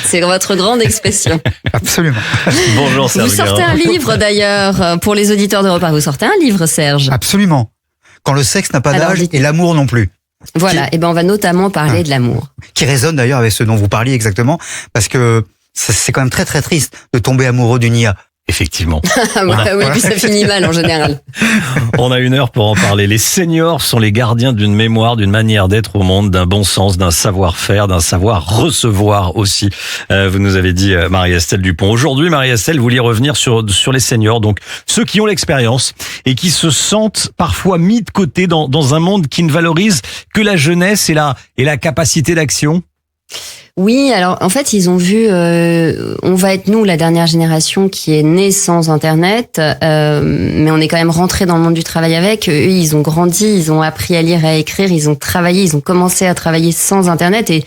C'est votre grande expression. Absolument. Bonjour Serge Vous sortez Guérin. un livre d'ailleurs, pour les auditeurs d'Europe 1. Vous sortez un livre, Serge. Absolument. Quand le sexe n'a pas Alors, d'âge dites- et l'amour non plus. Voilà, et ben on va notamment parler de l'amour. Qui résonne d'ailleurs avec ce dont vous parliez exactement, parce que c'est quand même très très triste de tomber amoureux d'une IA. Effectivement. Oui, puis ça finit mal en général. On a 1 heure pour en parler. Les seniors sont les gardiens d'une mémoire, d'une manière d'être au monde, d'un bon sens, d'un savoir-faire, d'un savoir recevoir aussi. Vous nous avez dit Marie-Estelle Dupont. Aujourd'hui, Marie-Estelle, vous vouliez revenir sur les seniors, donc ceux qui ont l'expérience et qui se sentent parfois mis de côté dans un monde qui ne valorise que la jeunesse et la capacité d'action. Oui, alors en fait, ils ont vu, on va être nous la dernière génération qui est née sans Internet, mais on est quand même rentré dans le monde du travail avec. Eux, ils ont grandi, ils ont appris à lire et à écrire, ils ont travaillé, ils ont commencé à travailler sans Internet et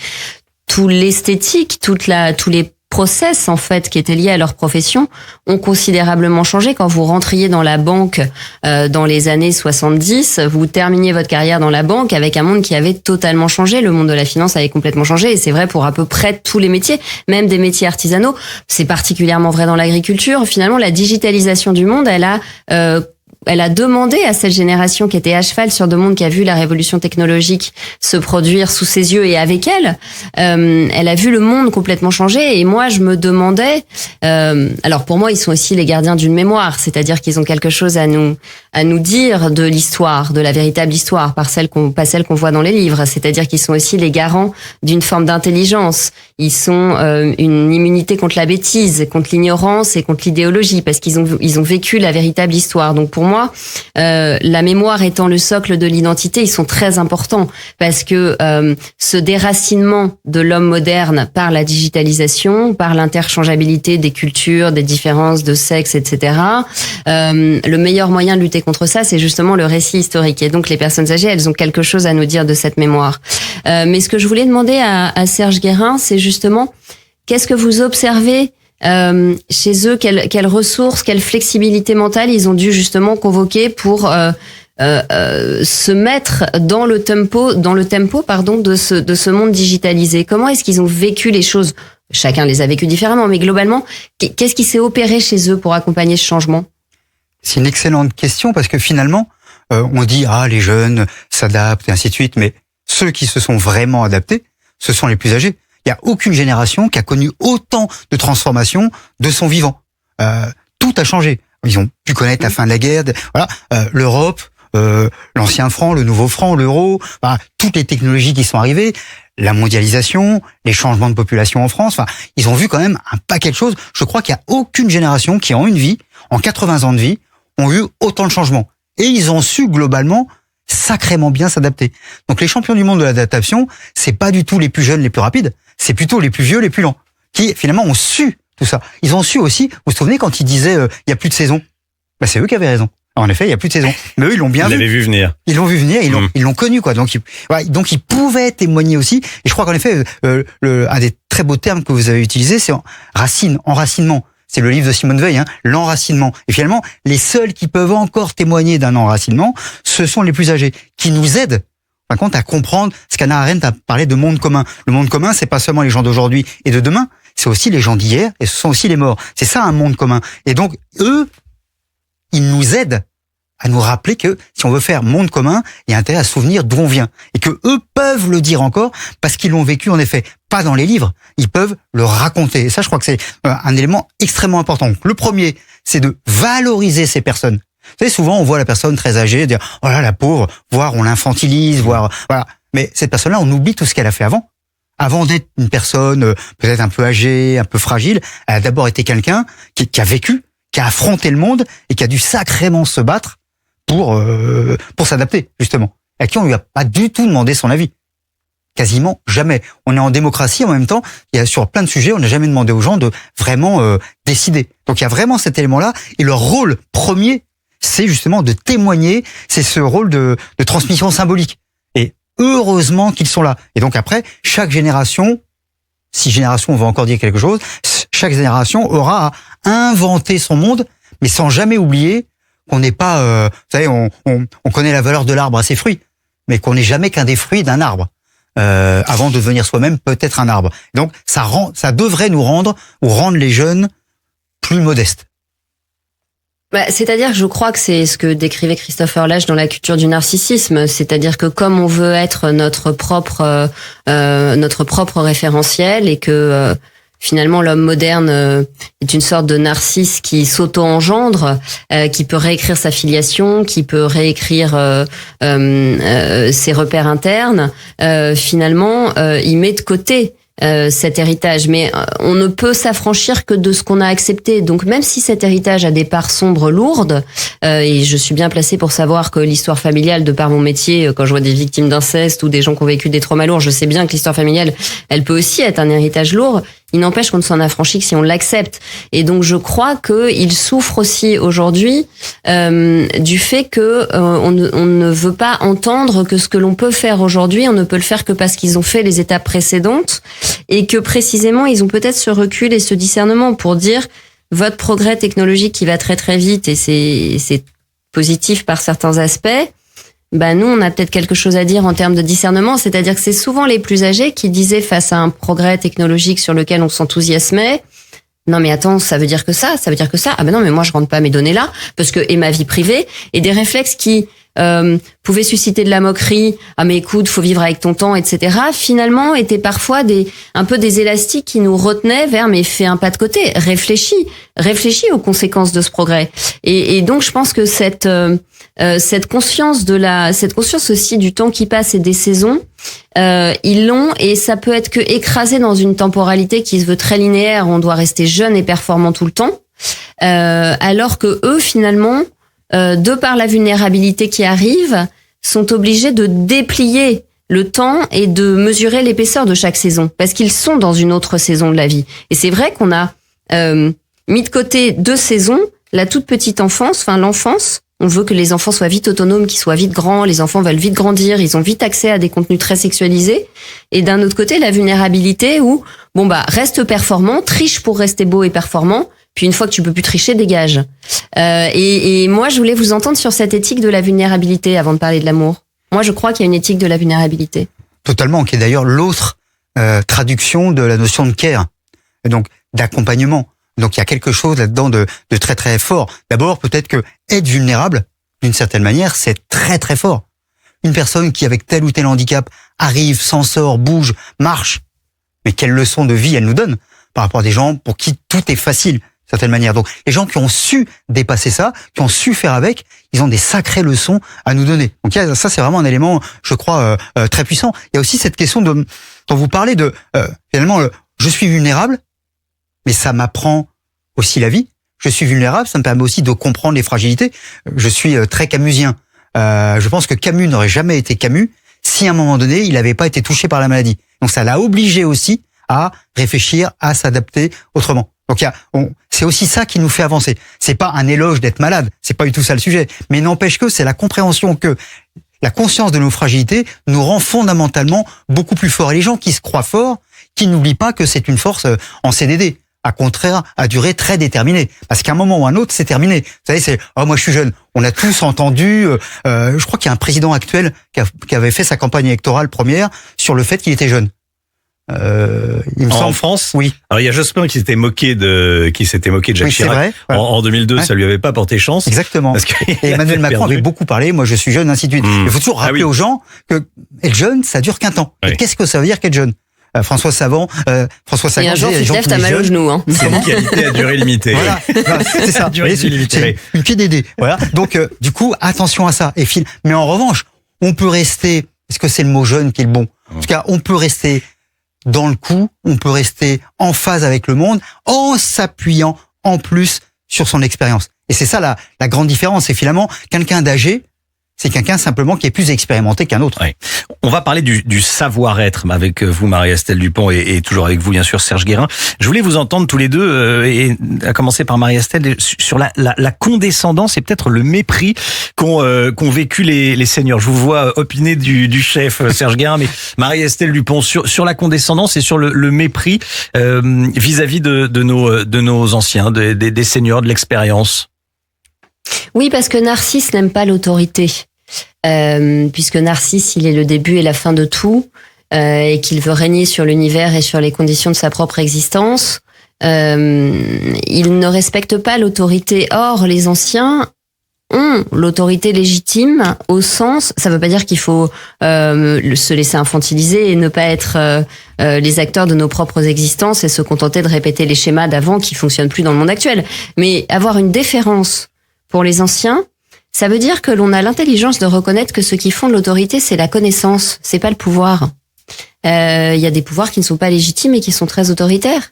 tout l'esthétique, tous les process en fait qui étaient liés à leur profession ont considérablement changé. Quand vous rentriez dans la banque dans les années 70, vous terminiez votre carrière dans la banque avec un monde qui avait totalement changé. Le monde de la finance avait complètement changé et c'est vrai pour à peu près tous les métiers, même des métiers artisanaux. C'est particulièrement vrai dans l'agriculture. Finalement, la digitalisation du monde, elle a demandé à cette génération qui était à cheval sur deux mondes, qui a vu la révolution technologique se produire sous ses yeux et avec elle, elle a vu le monde complètement changer. Et moi, je me demandais, alors pour moi, ils sont aussi les gardiens d'une mémoire, c'est-à-dire qu'ils ont quelque chose à nous dire de l'histoire, de la véritable histoire, pas celle qu'on voit dans les livres. C'est-à-dire qu'ils sont aussi les garants d'une forme d'intelligence. Ils sont une immunité contre la bêtise, contre l'ignorance et contre l'idéologie, parce qu'ils ont vécu la véritable histoire. Donc pour moi, la mémoire étant le socle de l'identité, ils sont très importants parce que ce déracinement de l'homme moderne par la digitalisation, par l'interchangeabilité des cultures, des différences de sexe, etc. Le meilleur moyen de lutter contre ça, c'est justement le récit historique. Et donc les personnes âgées, elles ont quelque chose à nous dire de cette mémoire. Mais ce que je voulais demander à Serge Guérin, c'est justement qu'est-ce que vous observez chez eux, quelles ressources, quelle flexibilité mentale ils ont dû justement convoquer pour se mettre dans le tempo de ce monde digitalisé. Comment est-ce qu'ils ont vécu les choses? Chacun les a vécues différemment, mais globalement, qu'est-ce qui s'est opéré chez eux pour accompagner ce changement? C'est une excellente question parce que finalement, on dit les jeunes s'adaptent et ainsi de suite, mais ceux qui se sont vraiment adaptés, ce sont les plus âgés. Il n'y a aucune génération qui a connu autant de transformations de son vivant. Tout a changé. Ils ont pu connaître la fin de la guerre, l'Europe, l'ancien franc, le nouveau franc, l'euro, toutes les technologies qui sont arrivées, la mondialisation, les changements de population en France. Ils ont vu quand même un paquet de choses. Je crois qu'il n'y a aucune génération qui, en une vie, en 80 ans de vie, ont eu autant de changements. Et ils ont su globalement sacrément bien s'adapter. Donc les champions du monde de l'adaptation, c'est pas du tout les plus jeunes, les plus rapides, c'est plutôt les plus vieux, les plus lents, qui finalement ont su tout ça. Ils ont su aussi, vous vous souvenez quand ils disaient il y a plus de saison, c'est eux qui avaient raison. Alors, en effet, il y a plus de saison. Mais eux, ils l'ont bien vu. Ils l'avaient vu venir. Ils l'ont vu venir, ils l'ont connu quoi. Donc ils pouvaient témoigner aussi. Et je crois qu'en effet, un des très beaux termes que vous avez utilisé, c'est enracinement. C'est le livre de Simone Veil, l'enracinement. Et finalement, les seuls qui peuvent encore témoigner d'un enracinement, ce sont les plus âgés, qui nous aident, par contre, à comprendre ce qu'Hannah Arendt a parlé de monde commun. Le monde commun, c'est pas seulement les gens d'aujourd'hui et de demain, c'est aussi les gens d'hier et ce sont aussi les morts. C'est ça un monde commun. Et donc, eux, ils nous aident à nous rappeler que si on veut faire monde commun, il y a intérêt à se souvenir d'où on vient. Et que eux peuvent le dire encore parce qu'ils l'ont vécu en effet. Pas dans les livres, ils peuvent le raconter. Et ça, je crois que c'est un élément extrêmement important. Donc, le premier, c'est de valoriser ces personnes. Vous savez, souvent, on voit la personne très âgée dire « Oh là, la pauvre », voire on l'infantilise, voire voilà. Mais cette personne-là, on oublie tout ce qu'elle a fait avant. Avant d'être une personne peut-être un peu âgée, un peu fragile, elle a d'abord été quelqu'un qui a vécu, qui a affronté le monde et qui a dû sacrément se battre pour s'adapter, justement. À qui on lui a pas du tout demandé son avis. Quasiment jamais. On est en démocratie, en même temps, il y a sur plein de sujets, on n'a jamais demandé aux gens de vraiment décider. Donc il y a vraiment cet élément-là, et leur rôle premier, c'est justement de témoigner, c'est ce rôle de transmission symbolique. Et heureusement qu'ils sont là. Et donc après, chaque génération, si génération on va encore dire quelque chose, chaque génération aura à inventer son monde, mais sans jamais oublier qu'on n'est pas, vous savez, on connaît la valeur de l'arbre à ses fruits, mais qu'on n'est jamais qu'un des fruits d'un arbre. avant de devenir soi-même peut-être un arbre. Donc ça devrait nous rendre les jeunes plus modestes. C'est-à-dire que je crois que c'est ce que décrivait Christopher Lasch dans La culture du narcissisme. C'est-à-dire que comme on veut être notre propre référentiel et que finalement l'homme moderne est une sorte de narcisse qui s'auto-engendre, qui peut réécrire sa filiation, qui peut réécrire ses repères internes, finalement il met de côté cet héritage, mais on ne peut s'affranchir que de ce qu'on a accepté. Donc même si cet héritage a des parts sombres lourdes, et je suis bien placée pour savoir que l'histoire familiale, de par mon métier, quand je vois des victimes d'inceste ou des gens qui ont vécu des traumas lourds, je sais bien que l'histoire familiale, elle peut aussi être un héritage lourd. Il n'empêche qu'on ne s'en affranchit que si on l'accepte. Et donc je crois qu'il souffre aussi aujourd'hui du fait que on ne veut pas entendre que ce que l'on peut faire aujourd'hui, on ne peut le faire que parce qu'ils ont fait les étapes précédentes, et que précisément ils ont peut-être ce recul et ce discernement pour dire votre progrès technologique qui va très très vite, et c'est positif par certains aspects. Nous, on a peut-être quelque chose à dire en termes de discernement, c'est-à-dire que c'est souvent les plus âgés qui disaient face à un progrès technologique sur lequel on s'enthousiasmait, non mais attends, ça veut dire que ça veut dire que ça, ah ben non mais moi je rentre pas mes données là, parce que, et ma vie privée, et des réflexes qui pouvaient susciter de la moquerie, ah mais écoute, faut vivre avec ton temps, etc. Finalement, étaient parfois un peu des élastiques qui nous retenaient vers, mais fais un pas de côté, réfléchis aux conséquences de ce progrès. Et donc je pense que cette conscience aussi du temps qui passe et des saisons, ils l'ont, et ça peut être que écrasé dans une temporalité qui se veut très linéaire, on doit rester jeune et performant tout le temps, alors que eux finalement, de par la vulnérabilité qui arrive, sont obligés de déplier le temps et de mesurer l'épaisseur de chaque saison, parce qu'ils sont dans une autre saison de la vie. Et c'est vrai qu'on a mis de côté 2 saisons, la toute petite enfance, l'enfance. On veut que les enfants soient vite autonomes, qu'ils soient vite grands, les enfants veulent vite grandir, ils ont vite accès à des contenus très sexualisés. Et d'un autre côté, la vulnérabilité où, reste performant, triche pour rester beau et performant, puis une fois que tu peux plus tricher, dégage. Et moi, je voulais vous entendre sur cette éthique de la vulnérabilité avant de parler de l'amour. Moi, je crois qu'il y a une éthique de la vulnérabilité. Totalement, qui est d'ailleurs l'autre traduction de la notion de care, et donc d'accompagnement. Donc il y a quelque chose là-dedans de très très fort. D'abord, peut-être que être vulnérable, d'une certaine manière, c'est très très fort. Une personne qui, avec tel ou tel handicap, arrive, s'en sort, bouge, marche, mais quelle leçon de vie elle nous donne par rapport à des gens pour qui tout est facile, d'une certaine manière. Donc les gens qui ont su dépasser ça, qui ont su faire avec, ils ont des sacrées leçons à nous donner. Donc ça, c'est vraiment un élément, je crois, très puissant. Il y a aussi cette question dont vous parlez de, finalement, je suis vulnérable, mais ça m'apprend aussi la vie. Je suis vulnérable, ça me permet aussi de comprendre les fragilités. Je suis très camusien. Je pense que Camus n'aurait jamais été Camus si à un moment donné, il n'avait pas été touché par la maladie. Donc ça l'a obligé aussi à réfléchir, à s'adapter autrement. Donc c'est aussi ça qui nous fait avancer. C'est pas un éloge d'être malade, c'est pas du tout ça le sujet. Mais n'empêche que c'est la compréhension que la conscience de nos fragilités nous rend fondamentalement beaucoup plus forts. Et les gens qui se croient forts, qui n'oublient pas que c'est une force en CDD. À contraire, à durée très déterminée. Parce qu'à un moment ou à un autre, c'est terminé. Vous savez, c'est « Oh, moi, je suis jeune ». On a tous entendu, je crois qu'il y a un président actuel qui avait fait sa campagne électorale première sur le fait qu'il était jeune. Il me semble. En France? Oui. Alors, il y a Jospin qui s'était moqué de Jacques Chirac. Vrai, voilà. En 2002, ça lui avait pas porté chance. Exactement. Parce que et Emmanuel Macron avait beaucoup parlé, moi, je suis jeune, ainsi de suite. Il faut toujours rappeler aux gens que être jeune, ça dure qu'un temps. Oui. Et qu'est-ce que ça veut dire qu'être jeune? François Sagan, et un jour, tu te lèves, t'as mal au genou, hein. C'est une qualité à durée limitée. Voilà, c'est ça. Durée limitée. C'est une pied d'aider. Voilà. Donc, du coup, attention à ça. Mais en revanche, on peut rester, est-ce que c'est le mot jeune qui est le bon? En tout cas, on peut rester dans le coup, on peut rester en phase avec le monde, en s'appuyant en plus sur son expérience. Et c'est ça la grande différence. C'est finalement, quelqu'un d'âgé, c'est quelqu'un simplement qui est plus expérimenté qu'un autre. Ouais. On va parler du savoir-être avec vous, Marie-Estelle Dupont, et toujours avec vous, bien sûr, Serge Guérin. Je voulais vous entendre tous les deux, et à commencer par Marie-Estelle, sur la condescendance et peut-être le mépris qu'ont vécu les seniors. Je vous vois opiner du chef Serge Guérin, mais Marie-Estelle Dupont, sur la condescendance et sur le mépris vis-à-vis de nos anciens, des seniors, de l'expérience. Oui, parce que Narcisse n'aime pas l'autorité. Puisque Narcisse, il est le début et la fin de tout, et qu'il veut régner sur l'univers et sur les conditions de sa propre existence, il ne respecte pas l'autorité. Or, les anciens ont l'autorité légitime au sens, ça veut pas dire qu'il faut se laisser infantiliser et ne pas être les acteurs de nos propres existences et se contenter de répéter les schémas d'avant qui fonctionnent plus dans le monde actuel. Mais avoir une déférence pour les anciens, ça veut dire que l'on a l'intelligence de reconnaître que ce qui fonde l'autorité, c'est la connaissance, c'est pas le pouvoir. Il y a des pouvoirs qui ne sont pas légitimes et qui sont très autoritaires.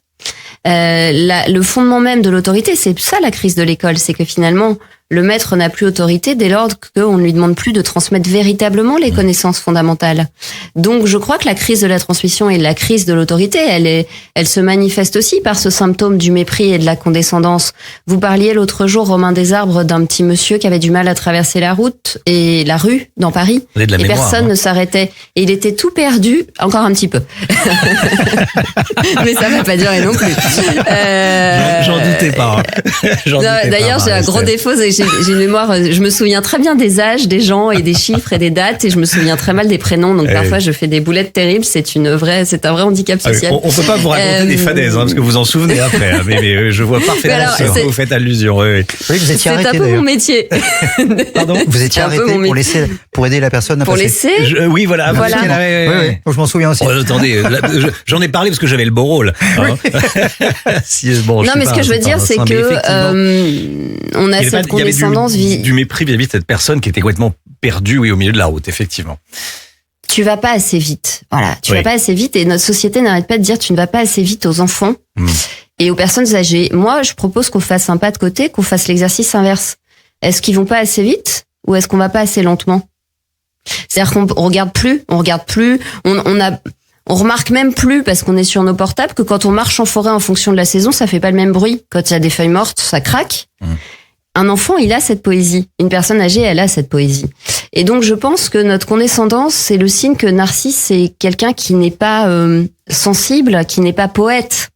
Le fondement même de l'autorité, c'est ça la crise de l'école, c'est que finalement, le maître n'a plus autorité dès lors qu'on ne lui demande plus de transmettre véritablement les connaissances fondamentales. Donc je crois que la crise de la transmission et la crise de l'autorité, elle se manifeste aussi par ce symptôme du mépris et de la condescendance. Vous parliez l'autre jour, Romain Desarbres, d'un petit monsieur qui avait du mal à traverser la route et la rue dans Paris, et mémoire, personne ne s'arrêtait. Et il était tout perdu, encore un petit peu. Mais ça va pas durer non plus. J'en doutais pas. D'ailleurs, j'ai un gros défaut, j'ai une mémoire, je me souviens très bien des âges des gens et des chiffres et des dates, et je me souviens très mal des prénoms, donc parfois je fais des boulettes terribles, c'est un vrai handicap social. On peut pas vous raconter des fadaises, parce que vous en souvenez après, mais je vois parfaitement ce que vous faites allusion. Oui, vous étiez arrêté. C'est un peu mon métier. Pardon? Vous étiez arrêté pour aider la personne à passer. Laisser? Oui, voilà. Oui, je m'en souviens aussi. Attendez, j'en ai parlé parce que j'avais le beau rôle. Non, mais ce que je veux dire, c'est que on a cette condescendance. Il y avait du mépris vis-à-vis de cette personne qui était complètement perdue, oui, au milieu de la route, effectivement. Tu vas pas assez vite. Voilà, tu vas pas assez vite, et notre société n'arrête pas de dire tu ne vas pas assez vite aux enfants et aux personnes âgées. Moi, je propose qu'on fasse un pas de côté, qu'on fasse l'exercice inverse. Est-ce qu'ils vont pas assez vite ou est-ce qu'on va pas assez lentement? C'est-à-dire qu'on regarde plus, on remarque même plus, parce qu'on est sur nos portables, que quand on marche en forêt en fonction de la saison, ça fait pas le même bruit. Quand il y a des feuilles mortes, ça craque. Un enfant, il a cette poésie. Une personne âgée, elle a cette poésie. Et donc, je pense que notre condescendance, c'est le signe que Narcisse, c'est quelqu'un qui n'est pas sensible, qui n'est pas poète.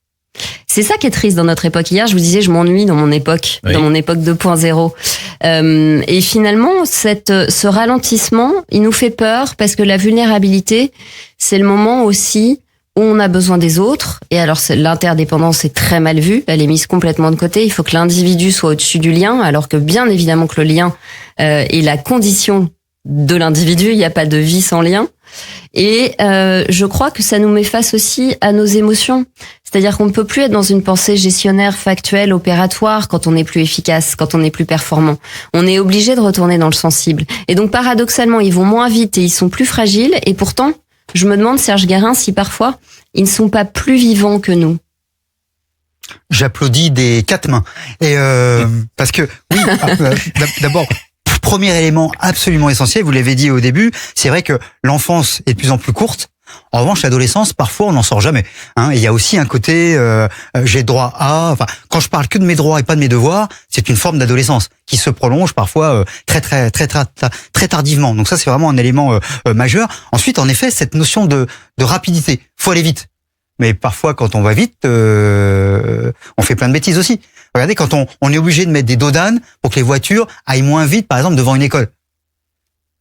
C'est ça qui est triste dans notre époque. Hier, je vous disais, je m'ennuie dans mon époque, dans mon époque 2.0. Et finalement, ce ralentissement, il nous fait peur, parce que la vulnérabilité, c'est le moment aussi où on a besoin des autres. Et alors, l'interdépendance est très mal vue. Elle est mise complètement de côté. Il faut que l'individu soit au-dessus du lien, alors que bien évidemment que le lien est la condition de l'individu. Il n'y a pas de vie sans lien. Et je crois que ça nous met face aussi à nos émotions. C'est-à-dire qu'on ne peut plus être dans une pensée gestionnaire, factuelle, opératoire quand on est plus efficace, quand on est plus performant. On est obligé de retourner dans le sensible. Et donc, paradoxalement, ils vont moins vite et ils sont plus fragiles. Et pourtant, je me demande, Serge Guérin, si parfois, ils ne sont pas plus vivants que nous. J'applaudis des 4 mains. Et parce que, oui, d'abord, premier élément absolument essentiel, vous l'avez dit au début, c'est vrai que l'enfance est de plus en plus courte. En revanche, l'adolescence, parfois, on n'en sort jamais. Et il y a aussi un côté, j'ai droit à. Enfin, quand je parle que de mes droits et pas de mes devoirs, c'est une forme d'adolescence qui se prolonge parfois très tardivement. Donc ça, c'est vraiment un élément majeur. Ensuite, en effet, cette notion de rapidité. Faut aller vite. Mais parfois, quand on va vite, on fait plein de bêtises aussi. Regardez, quand on est obligé de mettre des dos d'âne pour que les voitures aillent moins vite, par exemple, devant une école.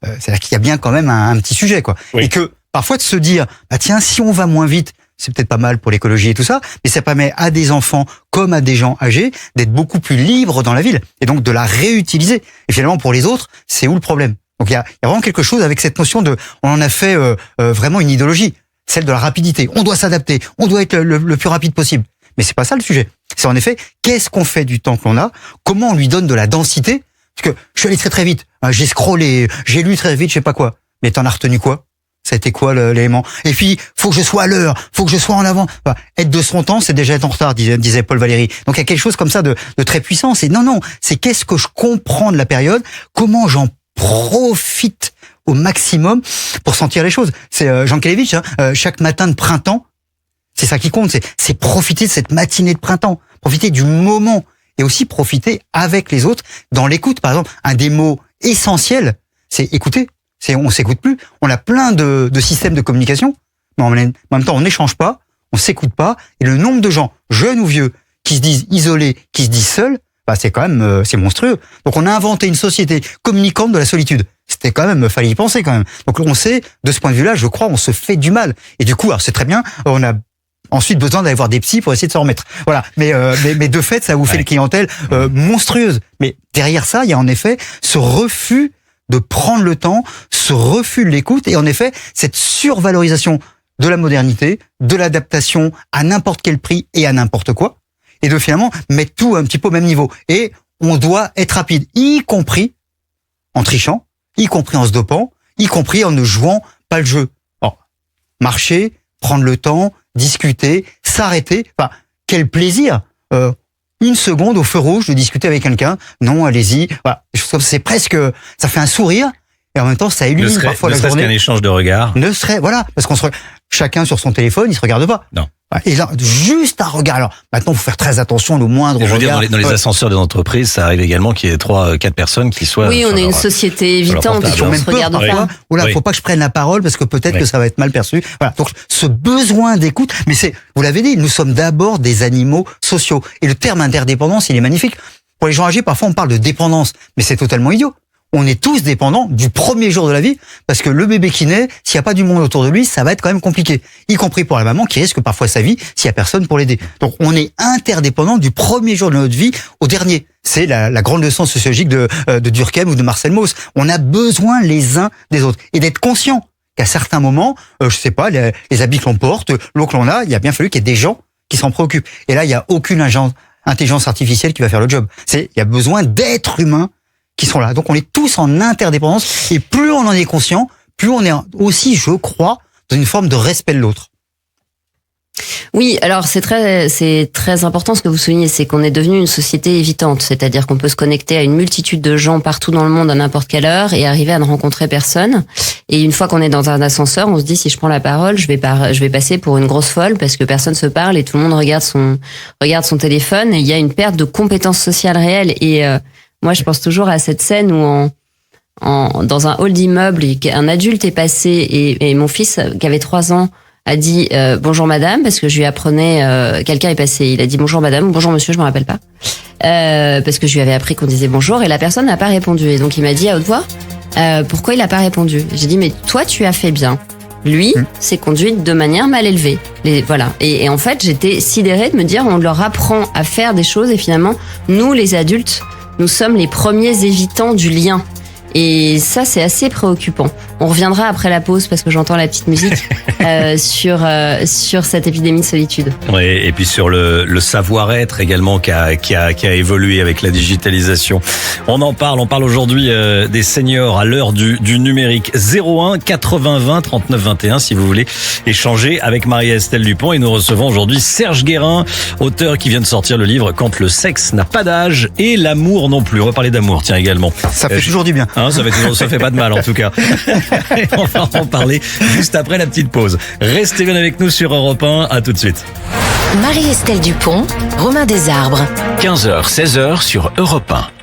C'est-à-dire qu'il y a bien quand même un petit sujet, quoi. Oui. Et que parfois de se dire, bah tiens, si on va moins vite, c'est peut-être pas mal pour l'écologie et tout ça, mais ça permet à des enfants comme à des gens âgés d'être beaucoup plus libres dans la ville et donc de la réutiliser. Et finalement, pour les autres, c'est où le problème? Donc il y a vraiment quelque chose avec cette notion de, on en a fait vraiment une idéologie, celle de la rapidité. On doit s'adapter, on doit être le plus rapide possible. Mais c'est pas ça le sujet. C'est en effet, qu'est-ce qu'on fait du temps qu'on a? Comment on lui donne de la densité? Parce que je suis allé très très vite, j'ai scrollé, j'ai lu très vite, je sais pas quoi. Mais t'en as retenu quoi? Ça a été quoi l'élément? Et puis, faut que je sois à l'heure, faut que je sois en avant. Enfin, être de son temps, c'est déjà être en retard, disait Paul Valéry. Donc il y a quelque chose comme ça de très puissant. C'est non, c'est qu'est-ce que je comprends de la période, comment j'en profite au maximum pour sentir les choses. C'est Jean Kelevitch, chaque matin de printemps, c'est ça qui compte, c'est profiter de cette matinée de printemps, profiter du moment et aussi profiter avec les autres dans l'écoute. Par exemple, un des mots essentiels, c'est écouter. On s'écoute plus. On a plein de systèmes de communication, mais en même temps, on n'échange pas, on s'écoute pas. Et le nombre de gens, jeunes ou vieux, qui se disent isolés, qui se disent seuls, bah c'est quand même c'est monstrueux. Donc on a inventé une société communicante de la solitude. C'est c'était quand même, fallait y penser quand même. Donc on sait, de ce point de vue-là, je crois, on se fait du mal. Et du coup, alors c'est très bien, on a ensuite besoin d'aller voir des psys pour essayer de s'en remettre. Voilà. Mais de fait, ça vous fait une clientèle monstrueuse. Mais derrière ça, il y a en effet ce refus de prendre le temps, ce refus de l'écoute, et en effet, cette survalorisation de la modernité, de l'adaptation à n'importe quel prix et à n'importe quoi, et de finalement mettre tout un petit peu au même niveau. Et on doit être rapide, y compris en trichant, y compris en se dopant, y compris en ne jouant pas le jeu. Alors, marcher, prendre le temps, discuter, s'arrêter, enfin, quel plaisir. Une seconde au feu rouge de discuter avec quelqu'un. Non, allez-y. Voilà. C'est presque, ça fait un sourire et en même temps ça illumine parfois la journée. Ne serait-ce qu'un échange de regards. Voilà, parce qu'on chacun sur son téléphone, il se regarde pas. Non. Et là, juste un regard. Alors, maintenant, faut faire très attention au moindre regard. Je veux dire, dans les ascenseurs des entreprises, ça arrive également qu'il y ait 3-4 personnes qui soient. Oui, on est une société évitante. Qui ont même peur parfois. Oula, faut pas que je prenne la parole parce que peut-être que ça va être mal perçu. Voilà. Donc, ce besoin d'écoute, mais vous l'avez dit, nous sommes d'abord des animaux sociaux. Et le terme interdépendance, il est magnifique. Pour les gens âgés, parfois, on parle de dépendance. Mais c'est totalement idiot. On est tous dépendants du premier jour de la vie, parce que le bébé qui naît, s'il n'y a pas du monde autour de lui, ça va être quand même compliqué. Y compris pour la maman qui risque parfois sa vie s'il n'y a personne pour l'aider. Donc on est interdépendants du premier jour de notre vie au dernier. C'est la grande leçon sociologique de Durkheim ou de Marcel Mauss. On a besoin les uns des autres. Et d'être conscient qu'à certains moments, je sais pas, les habits que l'on porte, l'eau que l'on a, il a bien fallu qu'il y ait des gens qui s'en préoccupent. Et là, il n'y a aucune intelligence artificielle qui va faire le job. Il y a besoin d'êtres humains qui sont là. Donc on est tous en interdépendance et plus on en est conscient, plus on est aussi, je crois, dans une forme de respect de l'autre. Oui, alors c'est très important ce que vous soulignez, c'est qu'on est devenu une société évitante, c'est-à-dire qu'on peut se connecter à une multitude de gens partout dans le monde à n'importe quelle heure et arriver à ne rencontrer personne. Et une fois qu'on est dans un ascenseur, on se dit si je prends la parole, je vais passer pour une grosse folle parce que personne se parle et tout le monde regarde son téléphone. Et il y a une perte de compétences sociales réelles. Et moi, je pense toujours à cette scène où dans un hall d'immeuble, un adulte est passé et mon fils qui avait 3 ans a dit bonjour madame parce que je lui apprenais quelqu'un est passé, il a dit bonjour madame ou bonjour monsieur, je me rappelle pas parce que je lui avais appris qu'on disait bonjour et la personne n'a pas répondu et donc il m'a dit à haute voix pourquoi il a pas répondu. J'ai dit mais toi tu as fait bien, lui s'est conduit de manière mal élevée. Voilà. Et en fait j'étais sidérée de me dire on leur apprend à faire des choses et finalement nous les adultes nous sommes les premiers évitants du lien. Et ça, c'est assez préoccupant. On reviendra après la pause parce que j'entends la petite musique sur cette épidémie de solitude. Oui, et puis sur le savoir-être également qui a évolué avec la digitalisation. On parle aujourd'hui des seniors à l'heure du numérique. 01 80 20 39 21 si vous voulez échanger avec Marie-Estelle Dupont. Et nous recevons aujourd'hui Serge Guérin, auteur qui vient de sortir le livre Quand le sexe n'a pas d'âge et l'amour non plus. On va parler d'amour, tiens, également. Ça fait toujours du bien. Ça fait pas de mal en tout cas. Et on va en parler juste après la petite pause. Restez bien avec nous sur Europe 1. À tout de suite. Marie-Estelle Dupont, Romain Desarbres. 15h, 16h sur Europe 1.